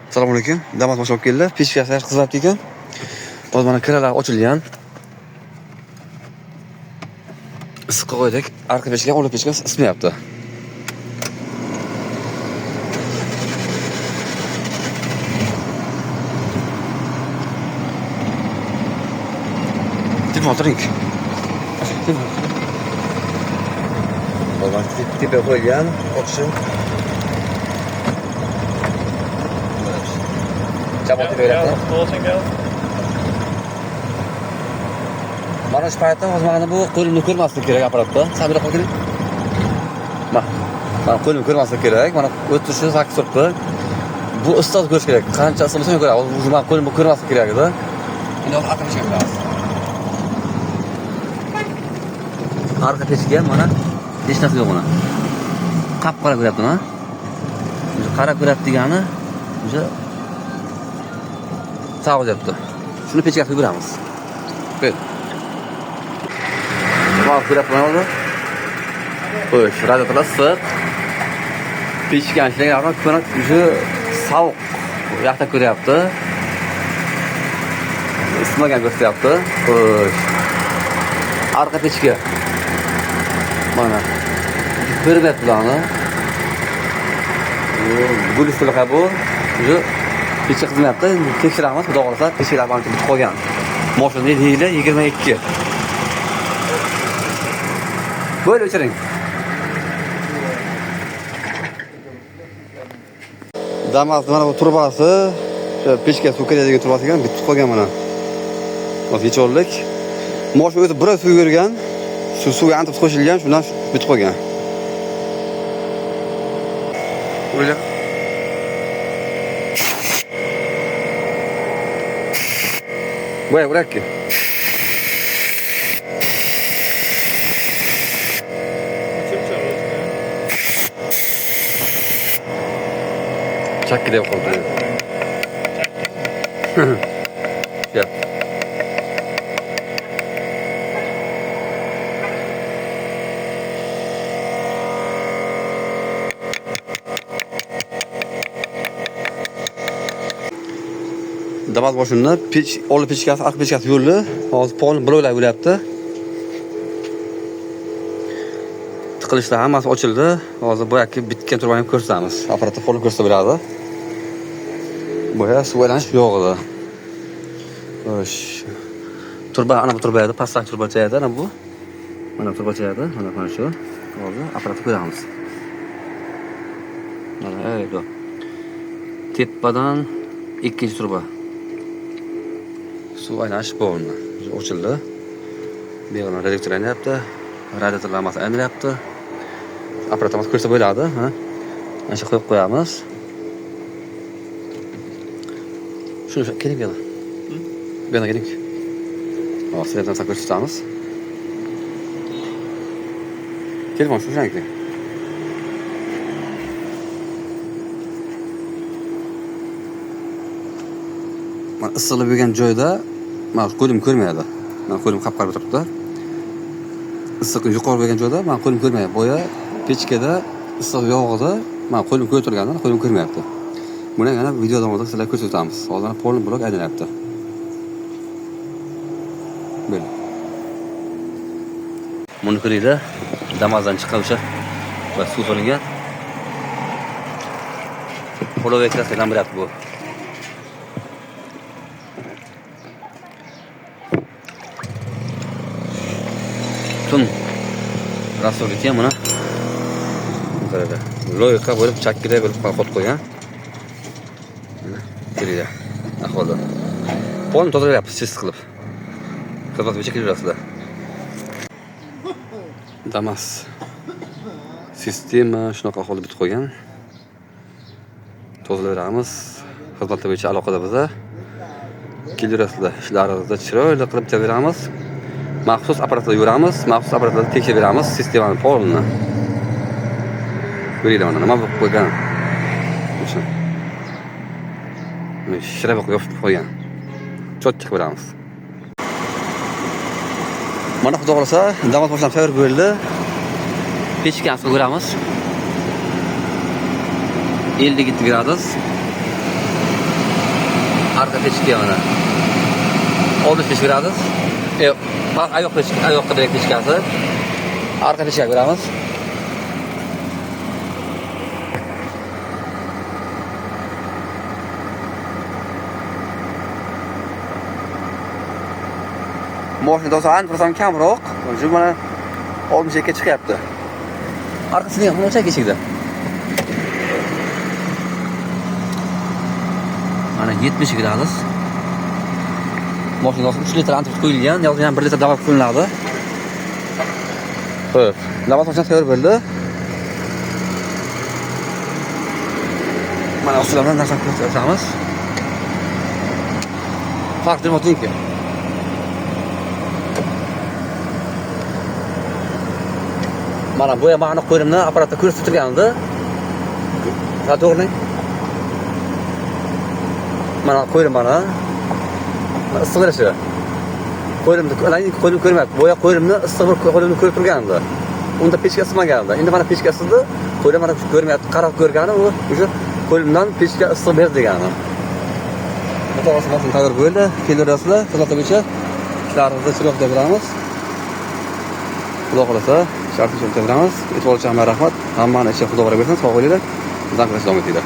Assalomu alaykum. Damas boshlab keldi. Pechkasi yaxshi qizarib ekan. Hozir mana kiralar ochilgan. Issiqqa qo'ydik. Arqa pechka, old pechka ismayapti. Telefon o'tiring. Hozir tepa qo'ygan, o'tishim. Chapot beryapti. Mana shu paytda hozir mana bu qo'limni ko'rmaslik kerak apparatda. Sabr qiling. Mana qo'limni ko'rmaslik kerak. Mana o'tishi 8 turibdi. Bu ustoz ko'rish kerak. Qancha ismini ko'radi. Hozir men qo'limni ko'rmaslik kerak edi. Endi arqa pechga qo'yamiz. Arqa pechga mana hech narsa yo'q mana. Qap-qora ko'ryapti mana. Qara ko'ryapti degani o'sha sağlayapti. Shuni pechga qo'yib beramiz. Qo'y. Mana ko'ryapti mana hozir. Qo'y, radiatorlar issiq. Pechga ishlayapti, ko'rak o'sha sovuq. Yoqda ko'ryapti. Ismagan ko'rsatyapti. Qo'y. Arqa pechga. Mana. Ko'ryapti bularni. Bu usulga bu. Pechka xizmatda tekshiramiz, xudo xolasa tekshirib olib qo'ygan. Mashina yili 22. Böyle o'chiring. Damas mana bu turbasi, o'sha pechka suv kiradigan turbasi ekan, bitib qolgan mana. Hozir yechorlik. Mashina o'zi biroz suv yurgan, suvga antib qo'shilgan, shundan bitib qolgan. O'yla. Voy, urakki. Chakki deb qoldi. Ya. Damas boshini pech, old pechkasi, arqa pechkasi yo'lli. Hozir polni bloklab bo'lyapti. Tiqilishlar hammasi ochildi. Hozir bu yoqqa bitgan turbani ko'rsatamiz. Apparatda polni ko'rsatib beradi. Bu yerda suv aylanish yo'q edi. Xo'sh. Turba, ana bu turba edi, pastki turbacha edi, ana bu. Mana turbacha edi, mana shu. Hozir apparatni ko'ramiz. Mana bu. Tepadan ikkinchi turba. Suv aylanish bo'ldi. Ochildi. Bu yerda radiator aylanayapti. Radiatorlar hammasi aylanayapti. Apparatimiz ko'rsatib bo'ladi, ha. Mana shu qo'yib qo'yamiz. Shuni keling yana. Bu yana keling. Hozir sizlardan sakir tutamiz. Telefon shu shankli. Mana issiqlik bo'lgan joyda men qo'lim ko'rmaydi. Men qo'lim qap-qora turibdi. Issiqlik yuqori bo'lgan joyda men qo'lim ko'rmayapti. Boya pechkada issiq yog'ida men qo'lim ko'rib turgandan qo'lim ko'rmayapti. Buni yana video davomida sizlarga ko'rsatamiz. Hozir polni blok aylanyapti. Böyle. Buni ko'ringlar. Damazdan chiqqan o'sha va suv solingan. Polga eklasdan beryapti bu. Tun rasol ekan mana. Qarada. Loyiha bo'lib chakkida bo'lib qolib qo'ygan. Keringlar. Ahvolda. Polni tozalayapmiz, test qilib. Xizmat bo'yicha kelasizlar. Damas. Sistema shunaqa ahvolda bitib qo'ygan. Tozalayveramiz. Xizmat bo'yicha aloqada biza. Kelasizlar. Ishlaringizni chiroyli qilib tayyorlaymiz. Maxsus apparatda yuramiz, maxsus apparatda tekshirib beramiz sistemani polni. Ko'ringlar mana nima bo'lib qo'ygan. O'sha. Mana shirab qo'yib qo'ygan. Cho'tchiq beramiz. Mana xudo xolasa, damas boshlanib tayyor bo'ldi. Pechkani ko'ramiz. 52 gradus. Arka pechka mana 65 gradus. Oyoqqa direkt pechkasi. Arka pechkaga beramiz. Moshina to'san, birazdan kamroq. Shu mana 62 ga chiqyapti. Arkasini ham o'chak eshikda. Mana 70 gradus. Moshina 3 litr antibiot qo'yilgan, yoki ham 1 litr davo qo'yiladi. Xo'p, lavaz mashina tayyor bo'ldi. Mana ustidan narsani ko'rsatamiz. Farq nima? Mana bu yamani qo'yrimni apparatda ko'rsatib turgandi. To'g'rilang. Mana qo'yrim mana. Issiq berishi. Qo'yrimni ko'rmayapti. Boya qo'yrimni issiq qo'yrimni ko'rib turgandi. Unda pechka ismagandi. Endi mana pechka isidi, qo'yrim mana ko'rmayapti. Qarab ko'rgani u o'sha qo'yrimdan pechka issiq berdi degani. Xudo xohlasa tayyor bo'ldi. Kelaverasizlar, xudo xohlasa ishlaringizni chiroqda beramiz. Xudo xohlasa shartni tushuntiramiz. E'tibor uchun rahmat. Hammani ishi xudo barako'rsin. Sog' bo'linglar. Bizdan davom etinglar.